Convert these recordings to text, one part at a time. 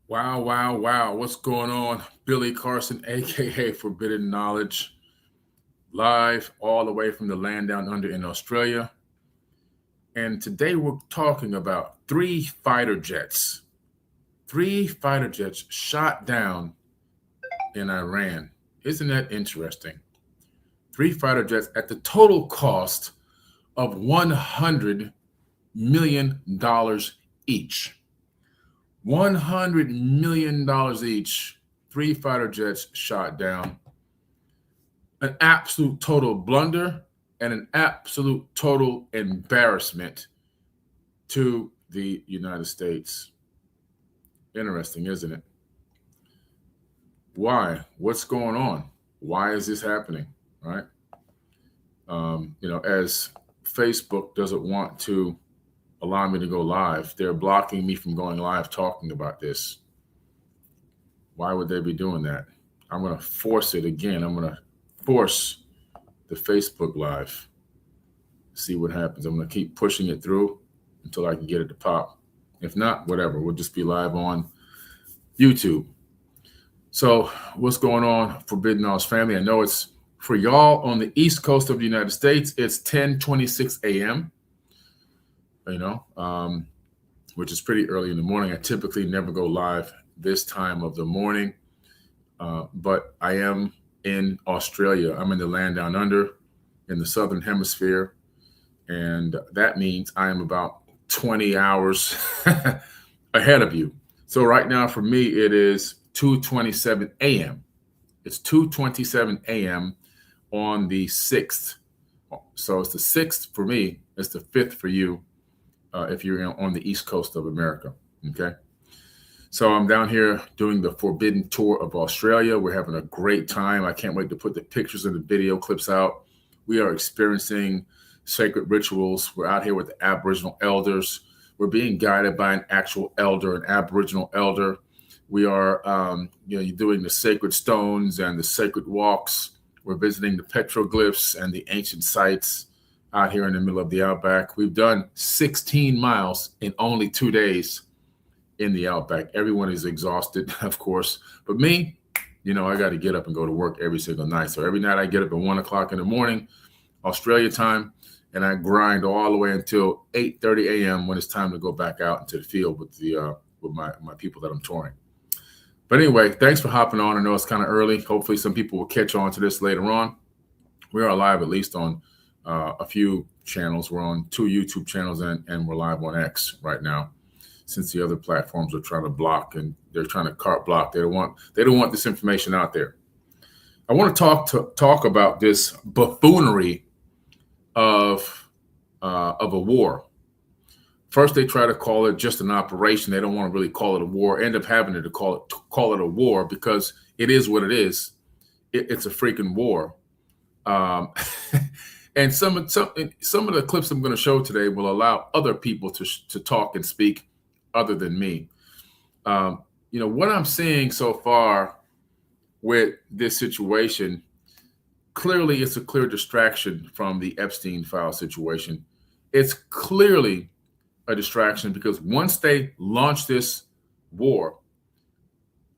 Wow, wow, wow. What's going on? Billy Carson, aka Forbidden Knowledge, live all the way from the land down under in Australia. And today we're talking about three fighter jets. Three fighter jets shot down in Iran. Isn't that interesting? Three fighter jets at the total cost of $100 million each. $100 million each. Three fighter jets shot down. An absolute total blunder and an absolute total embarrassment to the United States. Interesting, isn't it? Why? What's going on? Why is this happening? Right? As Facebook doesn't want to allow me to go live, they're blocking me from going live talking about this. Why would they be doing that? I'm going to force it again. I'm going to force the Facebook Live. See what happens. I'm going to keep pushing it through until I can get it to pop. If not, whatever. We'll just be live on YouTube. So what's going on, Forbidden Knowledge family? I know it's for y'all on the East Coast of the United States. It's 10:26 a.m., which is pretty early in the morning. I typically never go live this time of the morning, but I am in Australia. I'm in the land down under in the southern hemisphere, and that means I am about 20 hours ahead of you. So right now for me it is 2:27 a.m. It's 2:27 a.m. on the 6th. So it's the 6th for me. It's the 5th for you if you're on the East Coast of America. Okay. So I'm down here doing the Forbidden Tour of Australia. We're having a great time. I can't wait to put the pictures and the video clips out. We are experiencing sacred rituals. We're out here with the Aboriginal elders. We're being guided by an actual elder, an Aboriginal elder. We are, doing the sacred stones and the sacred walks. We're visiting the petroglyphs and the ancient sites out here in the middle of the outback. We've done 16 miles in only 2 days in the outback. Everyone is exhausted, of course. But me, I got to get up and go to work every single night. So every night I get up at 1 o'clock in the morning, Australia time, and I grind all the way until 8:30 a.m. when it's time to go back out into the field with my people that I'm touring. But anyway, thanks for hopping on. I know it's kind of early. Hopefully some people will catch on to this later on. We are live at least on a few channels. We're on 2 YouTube channels and we're live on X right now, since the other platforms are trying to block and they're trying to carte block. They don't want this information out there. I want to talk about this buffoonery of a war. First, they try to call it just an operation. They don't want to really call it a war. End up having to call it a war because it is what it is. It's a freaking war. And some of the clips I'm going to show today will allow other people to talk and speak other than me. What I'm seeing so far with this situation, clearly it's a clear distraction from the Epstein file situation. It's clearly a distraction because once they launched this war,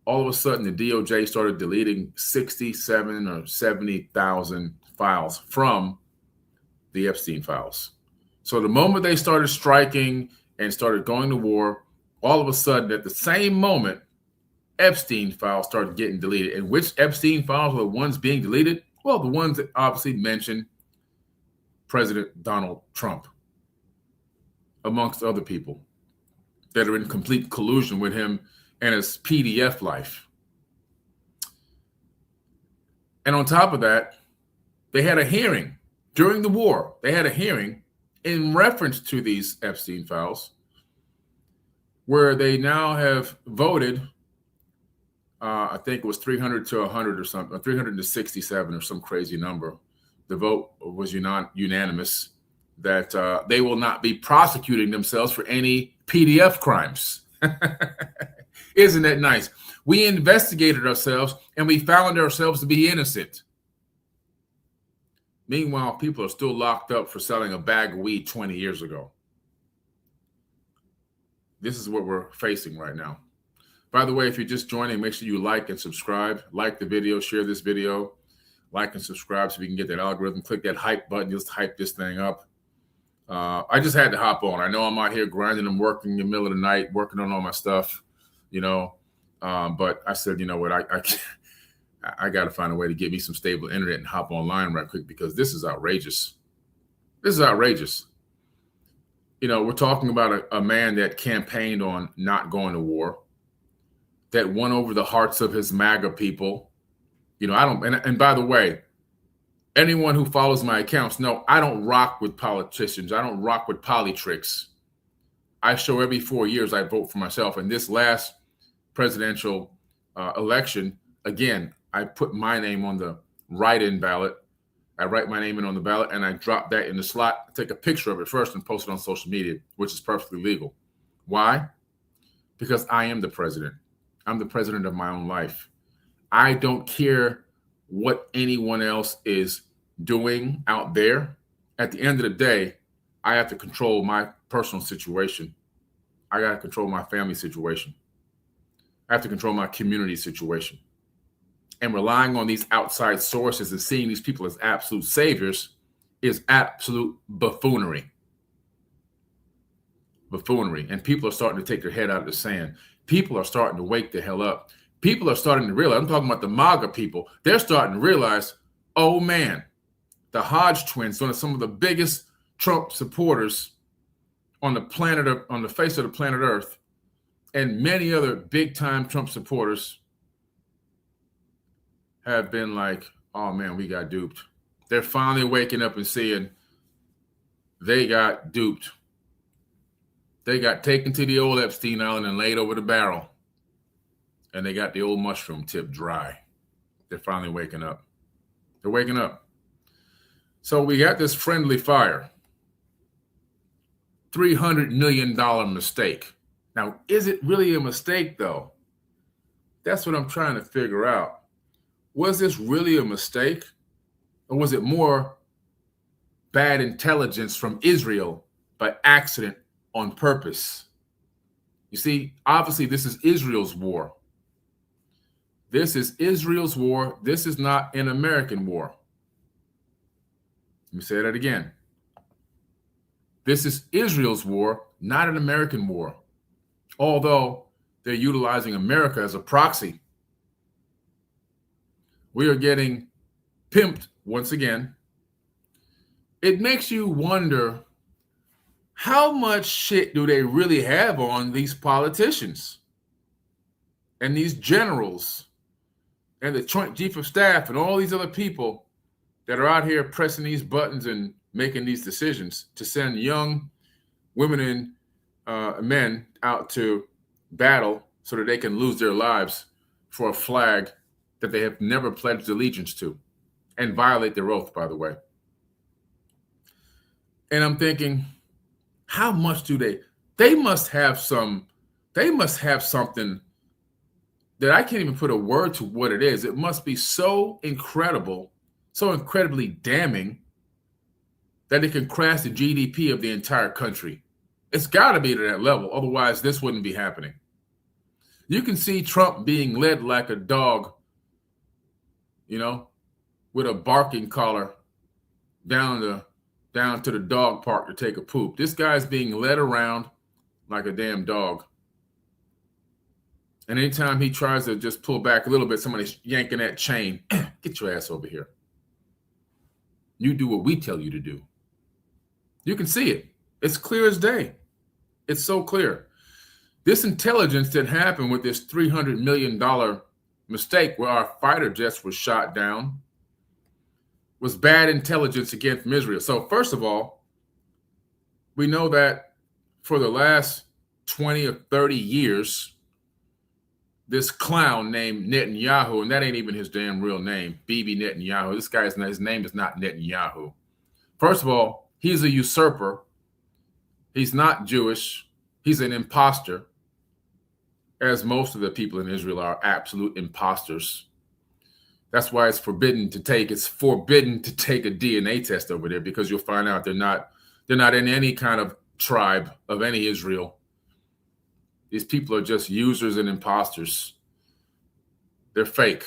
all of a sudden the DOJ started deleting 67 or 70,000 files from the Epstein files. So the moment they started striking and started going to war, all of a sudden at the same moment, Epstein files started getting deleted. And which Epstein files were the ones being deleted? Well, the ones that obviously mention President Donald Trump, amongst other people that are in complete collusion with him and his PDF life. And on top of that, they had a hearing during the war. They had a hearing in reference to these Epstein files where they now have voted, I think it was 300 to 100 or something, or 300 to 67 or some crazy number. The vote was unanimous that they will not be prosecuting themselves for any PDF crimes. Isn't that nice? We investigated ourselves and we found ourselves to be innocent. Meanwhile, people are still locked up for selling a bag of weed 20 years ago. This is what we're facing right now. By the way, if you're just joining, make sure you like and subscribe. Like the video, share this video, like and subscribe so we can get that algorithm. Click that hype button, just hype this thing up. I just had to hop on. I know I'm out here grinding and working in the middle of the night, working on all my stuff, but I said, you know what, I got to find a way to get me some stable internet and hop online right quick because this is outrageous. This is outrageous. We're talking about a man that campaigned on not going to war, that won over the hearts of his MAGA people. And by the way, anyone who follows my accounts know I don't rock with politicians. I don't rock with politricks. I show every 4 years I vote for myself. And this last presidential election, again, I put my name on the write-in ballot. I write my name in on the ballot and I drop that in the slot, take a picture of it first and post it on social media, which is perfectly legal. Why? Because I am the president. I'm the president of my own life. I don't care what anyone else is doing out there. At the end of the day, I have to control my personal situation. I got to control my family situation. I have to control my community situation. And relying on these outside sources and seeing these people as absolute saviors is absolute buffoonery. Buffoonery. And people are starting to take their head out of the sand. People are starting to wake the hell up. People are starting to realize, I'm talking about the MAGA people, they're starting to realize, oh man, the Hodge twins, one of some of the biggest Trump supporters on the planet, on the face of the planet Earth, and many other big-time Trump supporters have been like, oh man, we got duped. They're finally waking up and seeing they got duped. They got taken to the old Epstein Island and laid over the barrel. And they got the old mushroom tip dry. They're finally waking up. They're waking up. So we got this friendly fire. $300 million mistake. Now, is it really a mistake, though? That's what I'm trying to figure out. Was this really a mistake? Or was it more bad intelligence from Israel by accident on purpose? You see, obviously, this is Israel's war. This is Israel's war. This is not an American war. Let me say that again. This is Israel's war, not an American war. Although they're utilizing America as a proxy. We are getting pimped once again. It makes you wonder, how much shit do they really have on these politicians and these generals and the Joint Chief of Staff and all these other people that are out here pressing these buttons and making these decisions to send young women and men out to battle so that they can lose their lives for a flag that they have never pledged allegiance to and violate their oath, by the way. And I'm thinking, how much do they must have something that I can't even put a word to what it is. It must be so incredible, so incredibly damning that it can crash the GDP of the entire country. It's got to be to that level. Otherwise, this wouldn't be happening. You can see Trump being led like a dog, with a barking collar down to the dog park to take a poop. This guy's being led around like a damn dog. And anytime he tries to just pull back a little bit, somebody's yanking that chain. Get your ass over here. You do what we tell you to do. You can see it. It's clear as day. It's so clear. This intelligence that happened with this $300 million mistake where our fighter jets were shot down was bad intelligence again from Israel. So first of all, we know that for the last 20 or 30 years, this clown named Netanyahu, and that ain't even his damn real name, Bibi Netanyahu. This guy's his name is not Netanyahu. First of all, he's a usurper. He's not Jewish. He's an imposter, as most of the people in Israel are absolute imposters. That's why it's forbidden to take a DNA test over there, because you'll find out they're not in any kind of tribe of any Israel. These people are just users and imposters. They're fake.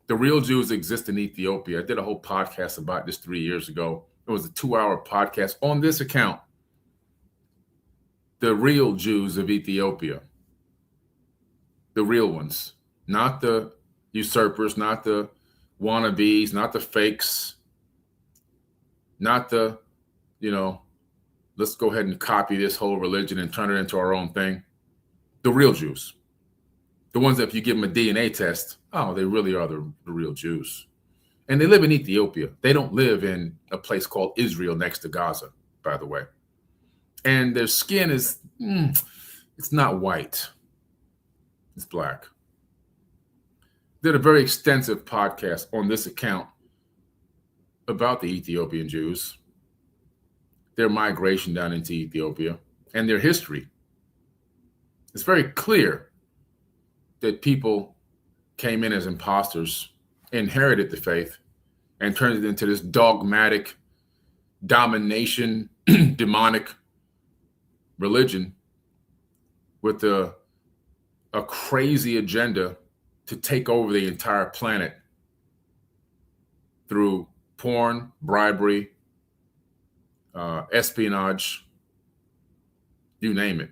The real Jews exist in Ethiopia. I did a whole podcast about this 3 years ago. It was a 2-hour podcast on this account. The real Jews of Ethiopia. The real ones. Not the usurpers, not the wannabes, not the fakes, not the, let's go ahead and copy this whole religion and turn it into our own thing. The real Jews. The ones that if you give them a DNA test, oh, they really are the real Jews. And they live in Ethiopia. They don't live in a place called Israel next to Gaza, by the way. And their skin is, it's not white. It's black. Did a very extensive podcast on this account about the Ethiopian Jews, their migration down into Ethiopia, and their history. It's very clear that people came in as imposters, inherited the faith, and turned it into this dogmatic, domination, demonic religion with a crazy agenda to take over the entire planet through porn, bribery, espionage, you name it.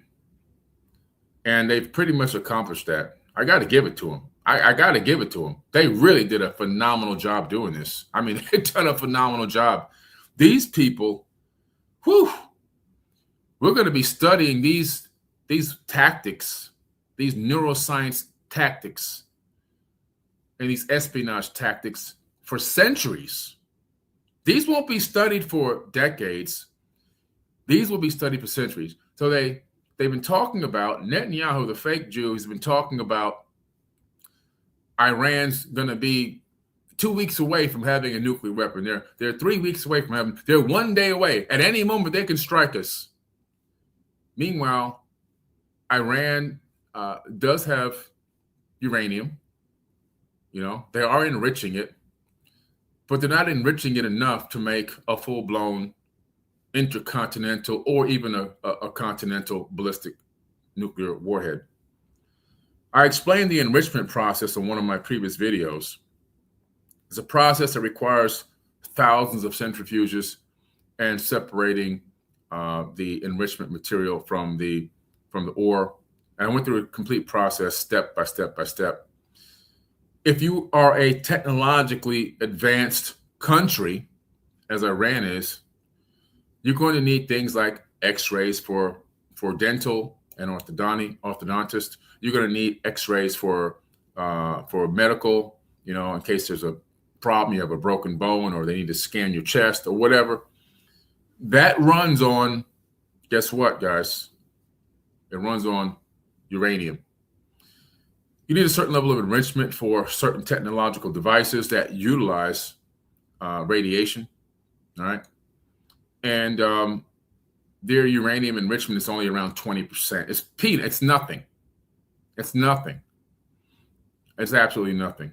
And they've pretty much accomplished that. I got to give it to them. I got to give it to them. They really did a phenomenal job doing this. I mean, they've done a phenomenal job. These people, we're going to be studying these tactics, these neuroscience tactics, and these espionage tactics for centuries. These won't be studied for decades. These will be studied for centuries. So they've been talking about, Netanyahu, the fake Jew, has been talking about Iran's going to be 2 weeks away from having a nuclear weapon. They're 3 weeks away from having, they're 1 day away. At any moment, they can strike us. Meanwhile, Iran does have uranium. They are enriching it, but they're not enriching it enough to make a full-blown intercontinental or even a continental ballistic nuclear warhead. I explained the enrichment process in one of my previous videos. It's a process that requires thousands of centrifuges and separating the enrichment material from the ore. And I went through a complete process, step by step by step. If you are a technologically advanced country, as Iran is, you're going to need things like X-rays for dental and orthodontist. You're going to need X-rays for medical, in case there's a problem, you have a broken bone, or they need to scan your chest or whatever. That runs on, guess what, guys? It runs on uranium. You need a certain level of enrichment for certain technological devices that utilize radiation, all right? And their uranium enrichment is only around 20%. It's peanut. It's nothing. It's nothing. It's absolutely nothing.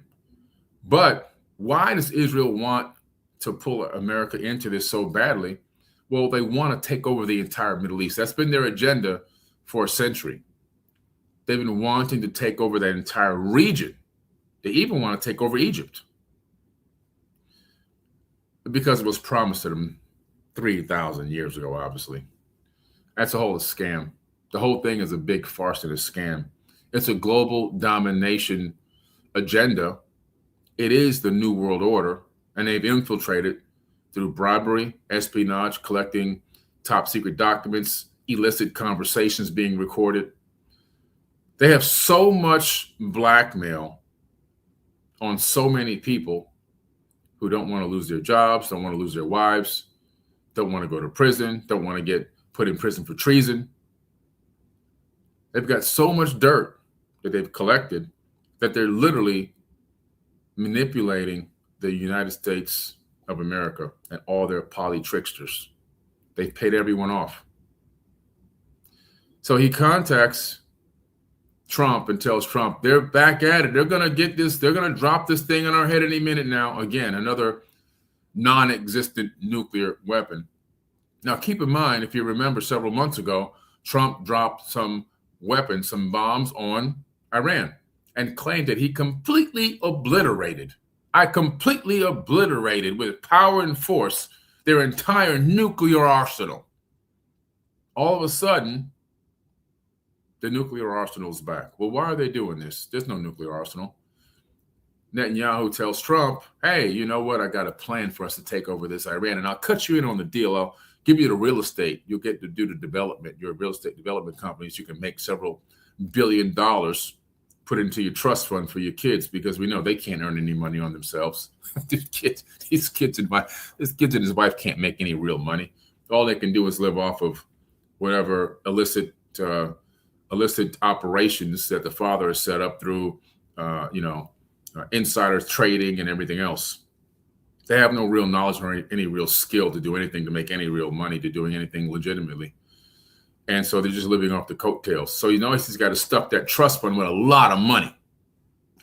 But why does Israel want to pull America into this so badly? Well, they want to take over the entire Middle East. That's been their agenda for a century. They've been wanting to take over that entire region. They even want to take over Egypt because it was promised to them 3,000 years ago, obviously. That's a whole scam. The whole thing is a big farce and a scam. It's a global domination agenda. It is the New World Order, and they've infiltrated through bribery, espionage, collecting top secret documents, illicit conversations being recorded. They have so much blackmail on so many people who don't want to lose their jobs, don't want to lose their wives, don't want to go to prison, don't want to get put in prison for treason. They've got so much dirt that they've collected that they're literally manipulating the United States of America and all their poly tricksters. They've paid everyone off. So he contacts Trump and tells Trump they're back at it. They're going to get this. They're going to drop this thing on our head any minute now. Again, another non-existent nuclear weapon. Now, keep in mind, if you remember several months ago, Trump dropped some weapons, some bombs on Iran, and claimed that he completely obliterated with power and force their entire nuclear arsenal. All of a sudden, the nuclear arsenal is back. Well, why are they doing this? There's no nuclear arsenal. Netanyahu tells Trump, hey, you know what? I got a plan for us to take over this Iran, and I'll cut you in on the deal. I'll give you the real estate. You'll get to do the development. Your real estate development companies, you can make several $1 billion, put into your trust fund for your kids, because we know they can't earn any money on themselves. These kids and his wife can't make any real money. All they can do is live off of whatever illicit operations that the father has set up through, insider trading and everything else. They have no real knowledge or any real skill to do anything, to make any real money, to doing anything legitimately. And so they're just living off the coattails. So he's got to stuff that trust fund with a lot of money.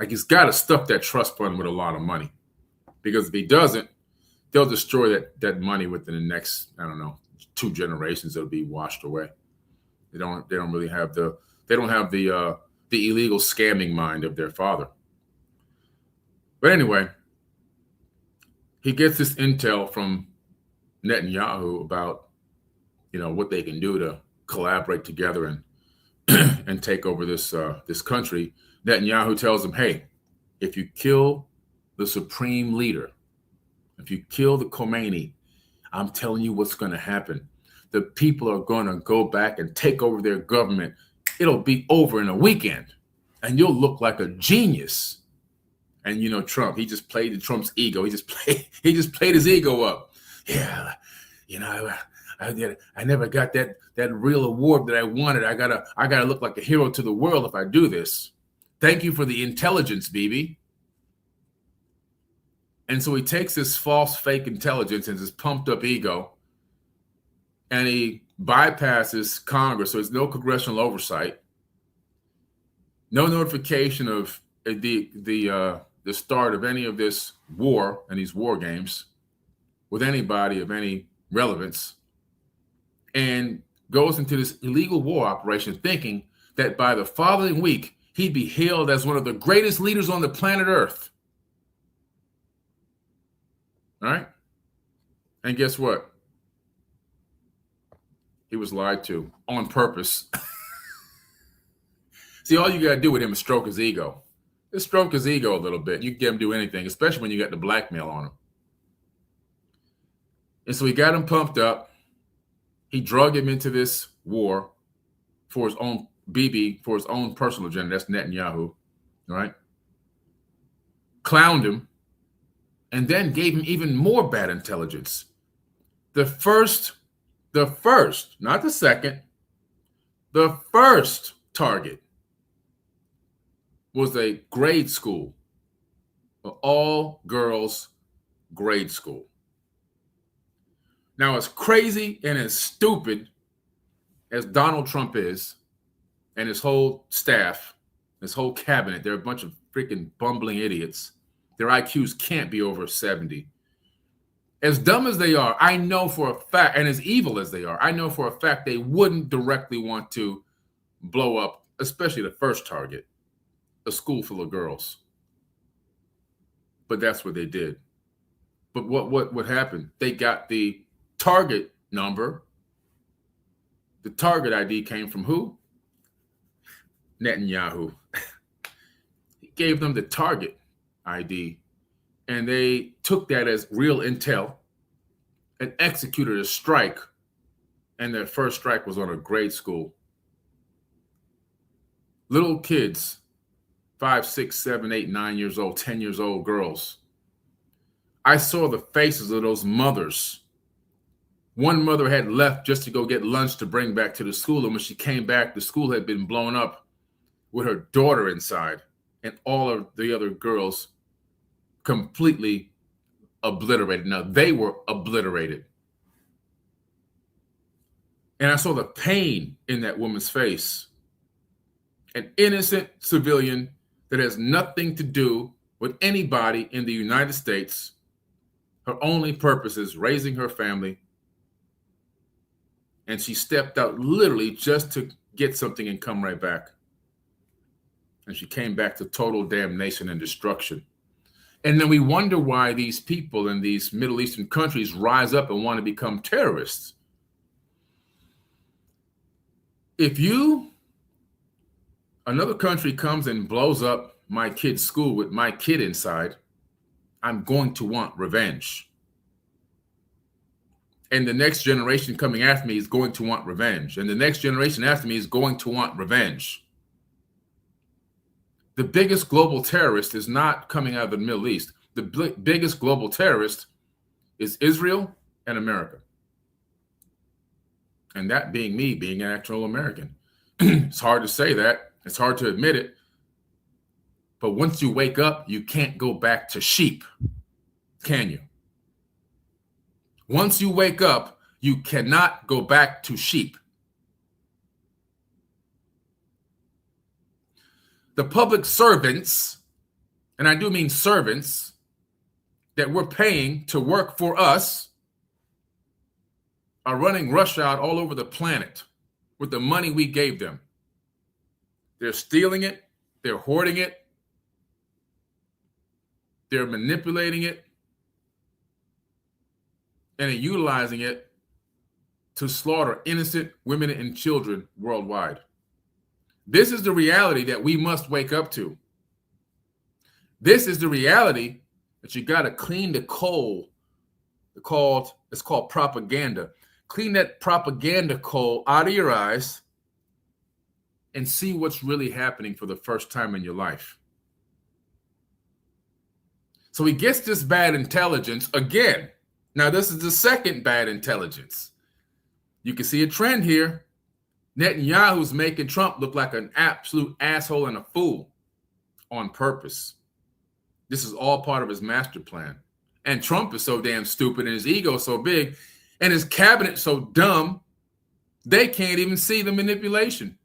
Like, he's got to stuff that trust fund with a lot of money, because if he doesn't, they'll destroy that money within the next, 2 generations. It'll be washed away. They don't really have the illegal scamming mind of their father. But anyway, he gets this intel from Netanyahu about, what they can do to collaborate together and take over this country. Netanyahu tells him, hey, if you kill the supreme leader, if you kill the Khomeini, I'm telling you what's going to happen. The people are going to go back and take over their government. It'll be over in a weekend, and you'll look like a genius. And Trump, he just played Trump's ego. He just played his ego up. Yeah, I never got that real award that I wanted. I gotta look like a hero to the world if I do this. Thank you for the intelligence, Bibi. And so he takes this false, fake intelligence and this pumped up ego, and he bypasses Congress. So there's no congressional oversight, no notification of the start of any of this war and these war games with anybody of any relevance, and goes into this illegal war operation thinking that by the following week, he'd be hailed as one of the greatest leaders on the planet Earth. All right? And guess what? He was lied to on purpose. See, all you got to do with him is stroke his ego. Just stroke his ego a little bit. You can get him to do anything, especially when you got the blackmail on him. And so he got him pumped up. He drug him into this war for his own for his own personal agenda. That's Netanyahu, right? Clowned him, and then gave him even more bad intelligence. The first, not the second, the first target was a grade school, an all-girls grade school. Now, as crazy and as stupid as Donald Trump is, and his whole staff, his whole cabinet, they're a bunch of freaking bumbling idiots. Their IQs can't be over 70. As dumb as they are, I know for a fact, and as evil as they are, I know for a fact they wouldn't directly want to blow up, especially the first target, a school full of girls. But that's what they did. But what happened? They got the target number. The target ID came from who? Netanyahu. He gave them the target ID, and they took that as real intel and executed a strike. And their first strike was on a grade school. Little kids, 5, 6, 7, 8, 9 years old, 10 years old girls. I saw the faces of those mothers. One mother had left just to go get lunch to bring back to the school. And when she came back, the school had been blown up with her daughter inside, and all of the other girls completely obliterated. Now, they were obliterated. And I saw the pain in that woman's face. An innocent civilian that has nothing to do with anybody in the United States. Her only purpose is raising her family. And she stepped out literally just to get something and come right back. And she came back to total damnation and destruction. And then we wonder why these people in these Middle Eastern countries rise up and want to become terrorists. If another country comes and blows up my kid's school with my kid inside, I'm going to want revenge. And the next generation coming after me is going to want revenge. And the next generation after me is going to want revenge. The biggest global terrorist is not coming out of the Middle East. The biggest global terrorist is Israel and America. And that being me, being an actual American. It's hard to say that. It's hard to admit it. But once you wake up, you can't go back to sheep, can you? Once you wake up, you cannot go back to sheep. The public servants, and I do mean servants, that we're paying to work for us are running roughshod all over the planet with the money we gave them. They're stealing it. They're hoarding it. They're manipulating it and utilizing it to slaughter innocent women and children worldwide. This is the reality that we must wake up to. This is the reality that you got to clean the coal. It's called propaganda. Clean that propaganda coal out of your eyes and see what's really happening for the first time in your life. So he gets this bad intelligence again. Now, this is the second bad intelligence. You can see a trend here. Netanyahu's making Trump look like an absolute asshole and a fool on purpose. This is all part of his master plan. And Trump is so damn stupid and his ego so big and his cabinet so dumb, they can't even see the manipulation.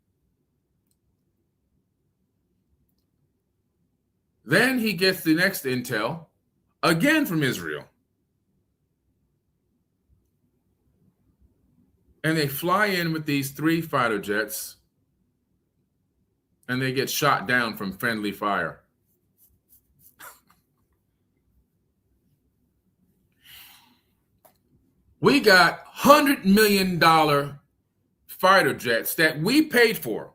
Then he gets the next intel, again from Israel. And they fly in with these 3 fighter jets, and they get shot down from friendly fire. We got $100 million fighter jets that we paid for.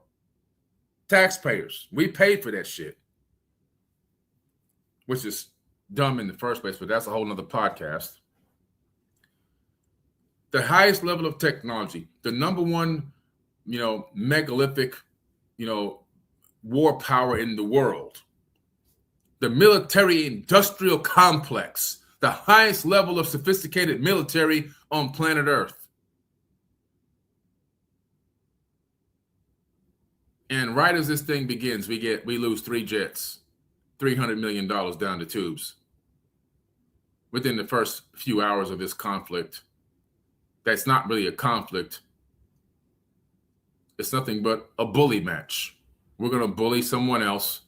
Taxpayers. We paid for that shit. Which is dumb in the first place, but that's a whole nother podcast. The highest level of technology, the number one, megalithic, war power in the world, the military industrial complex, the highest level of sophisticated military on planet Earth. And right as this thing begins, we lose 3 jets, $300 million down the tubes within the first few hours of this conflict. That's not really a conflict. It's nothing but a bully match. We're going to bully someone else,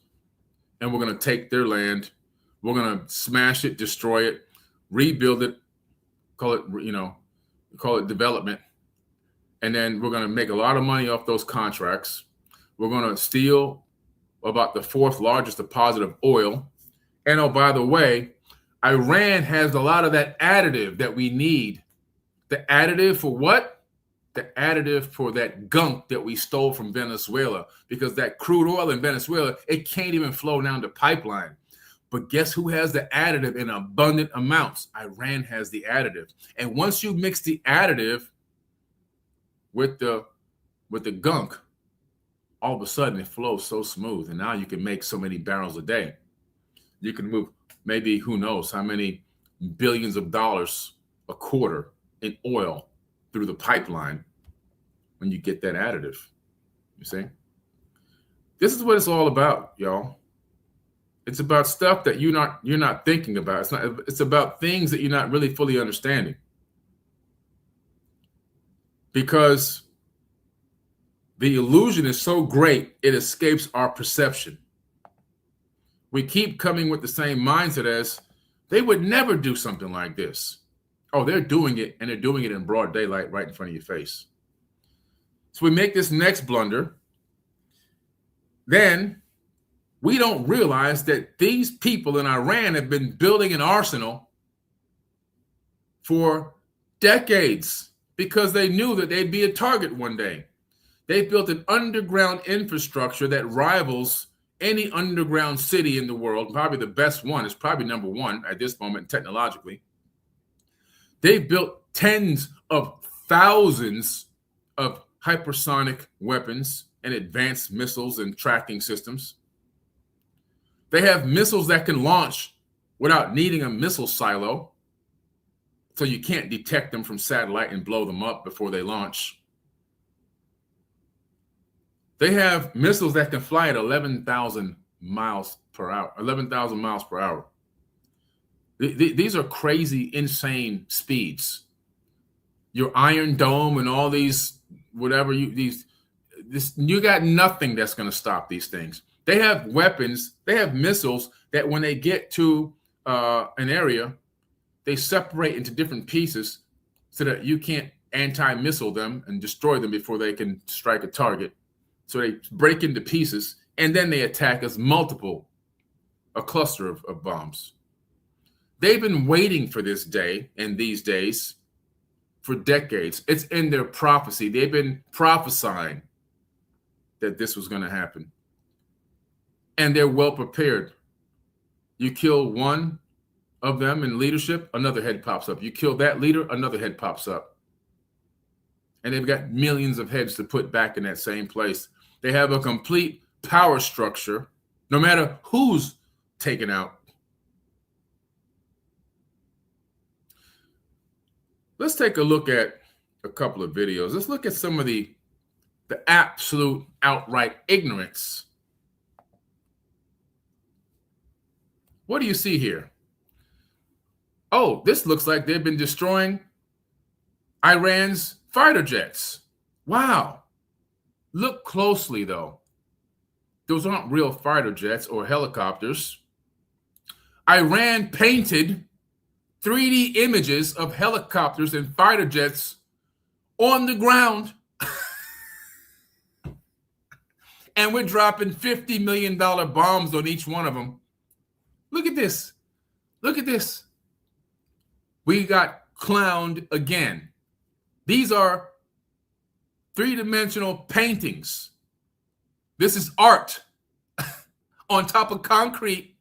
and we're going to take their land. We're going to smash it, destroy it, rebuild it, call it development. And then we're going to make a lot of money off those contracts. We're going to steal about the 4th largest deposit of oil. And oh, by the way, Iran has a lot of that additive that we need. The additive for what? The additive for that gunk that we stole from Venezuela, because that crude oil in Venezuela, it can't even flow down the pipeline. But guess who has the additive in abundant amounts? Iran has the additive. And once you mix the additive with the gunk, all of a sudden it flows so smooth. And now you can make so many barrels a day. You can move maybe who knows how many billions of dollars a quarter in oil through the pipeline when you get that additive. You see? This is what it's all about, y'all. It's about stuff that you're not thinking about. It's about things that you're not really fully understanding. Because the illusion is so great, it escapes our perception. We keep coming with the same mindset as they would never do something like this. Oh, they're doing it, and they're doing it in broad daylight right in front of your face. So we make this next blunder. Then we don't realize that these people in Iran have been building an arsenal for decades because they knew that they'd be a target one day. They built an underground infrastructure that rivals any underground city in the world. Probably the best one. It's probably number one at this moment technologically. They've built tens of thousands of hypersonic weapons and advanced missiles and tracking systems. They have missiles that can launch without needing a missile silo, so you can't detect them from satellite and blow them up before they launch. They have missiles that can fly at 11,000 miles per hour. 11,000 miles per hour. These are crazy, insane speeds. Your Iron Dome and all these, whatever you got nothing that's going to stop these things. They have weapons. They have missiles that when they get to an area, they separate into different pieces so that you can't anti-missile them and destroy them before they can strike a target. So they break into pieces, and then they attack us a cluster of bombs. They've been waiting for this day and these days for decades. It's in their prophecy. They've been prophesying that this was going to happen. And they're well prepared. You kill one of them in leadership, another head pops up. You kill that leader, another head pops up. And they've got millions of heads to put back in that same place. They have a complete power structure, no matter who's taken out. Let's take a look at a couple of videos. Let's look at some of the absolute outright ignorance. What do you see here? Oh, this looks like they've been destroying Iran's fighter jets. Wow. Look closely, though. Those aren't real fighter jets or helicopters. Iran painted 3D images of helicopters and fighter jets on the ground. And we're dropping $50 million bombs on each one of them. Look at this. Look at this. We got clowned again. These are three-dimensional paintings. This is art on top of concrete.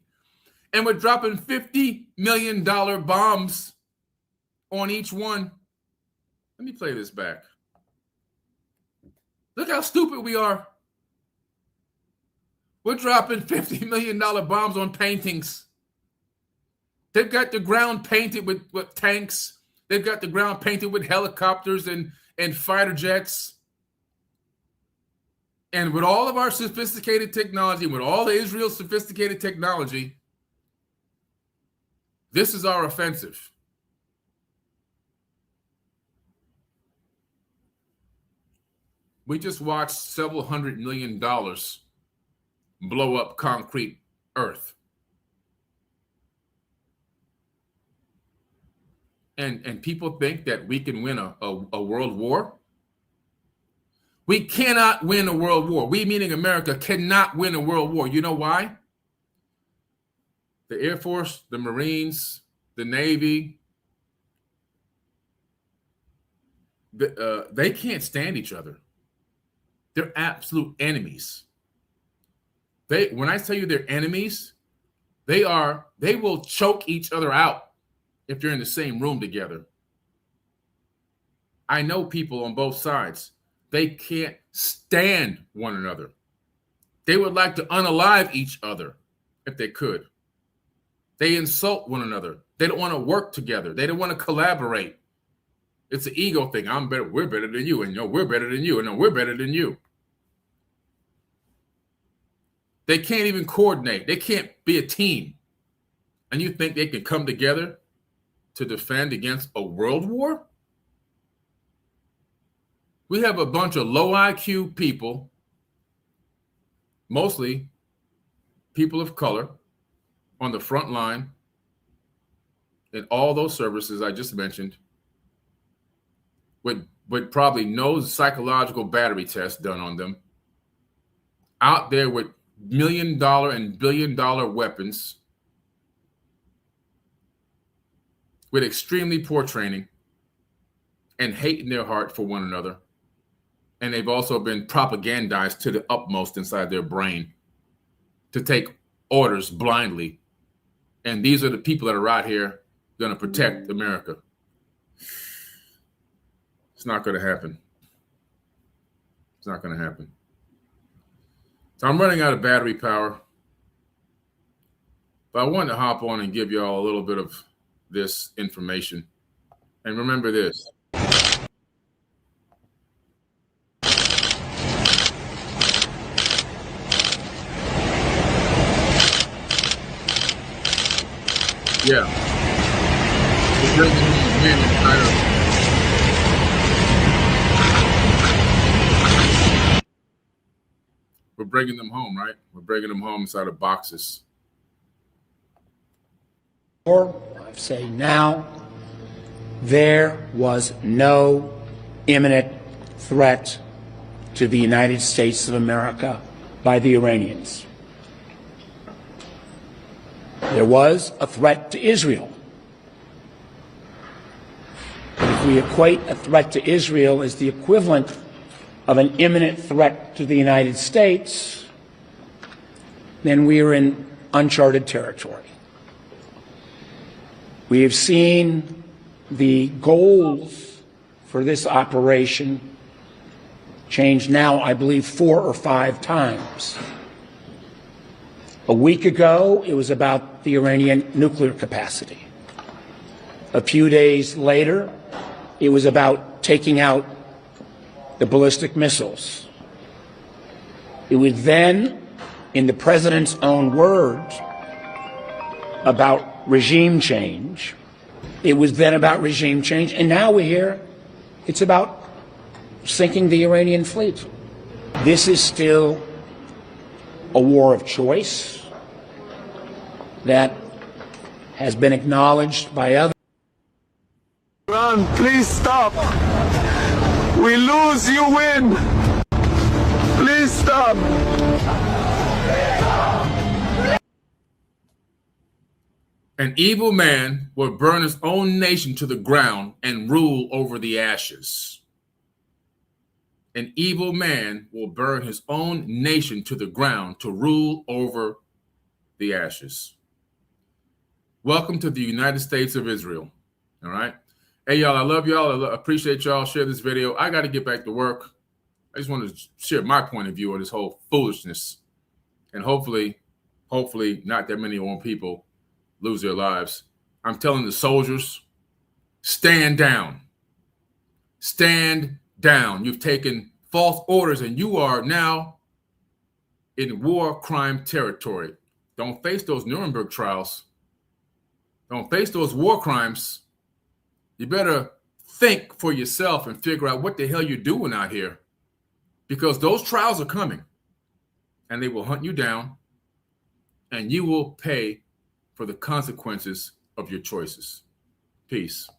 And we're dropping $50 million bombs on each one. Let me play this back. Look how stupid we are. We're dropping $50 million bombs on paintings. They've got the ground painted with tanks. They've got the ground painted with helicopters and fighter jets. And with all of our sophisticated technology, with all of Israel's sophisticated technology, this is our offensive. We just watched several $100 million blow up concrete earth. And people think that we can win a world war. We cannot win a world war. We, meaning America, cannot win a world war. You know why? The Air Force, the Marines, the Navy, they can't stand each other. They're absolute enemies. When I tell you they're enemies, they will choke each other out if you're in the same room together. I know people on both sides. They can't stand one another. They would like to unalive each other if they could. They insult one another. They don't want to work together. They don't want to collaborate. It's an ego thing. I'm better. We're better than you. And no, we're better than you. And no, we're better than you. They can't even coordinate. They can't be a team. And you think they can come together to defend against a world war? We have a bunch of low IQ people, mostly people of color, on the front line in all those services I just mentioned, with with probably no psychological battery test done on them, out there with $1 million and billion-dollar weapons, with extremely poor training and hate in their heart for one another. And they've also been propagandized to the utmost inside their brain to take orders blindly. And these are the people that are out here going to protect America. It's not going to happen. It's not going to happen. So I'm running out of battery power. But I wanted to hop on and give y'all a little bit of this information. And remember this. Yeah. We're bringing them home, right? We're bringing them home inside of boxes. Or I say now, there was no imminent threat to the United States of America by the Iranians. There was a threat to Israel. If we equate a threat to Israel as the equivalent of an imminent threat to the United States, then we are in uncharted territory. We have seen the goals for this operation change now, I believe, 4 or 5 times. A week ago, it was about the Iranian nuclear capacity. A few days later, it was about taking out the ballistic missiles. It was then, in the president's own words, about regime change. It was then about regime change, and now we hear it's about sinking the Iranian fleet. This is still a war of choice that has been acknowledged by others. Iran, please stop. We lose, you win. Please stop. An evil man will burn his own nation to the ground and rule over the ashes. An evil man will burn his own nation to the ground to rule over the ashes. Welcome to the United States of Israel. All right. Hey, y'all, I love y'all. I appreciate y'all. Share this video. I got to get back to work. I just want to share my point of view on this whole foolishness. And hopefully not that many more people lose their lives. I'm telling the soldiers, stand down. Stand down. You've taken false orders and you are now in war crime territory. Don't face those Nuremberg trials. Don't face those war crimes. You better think for yourself and figure out what the hell you're doing out here, because those trials are coming and they will hunt you down and you will pay for the consequences of your choices. Peace.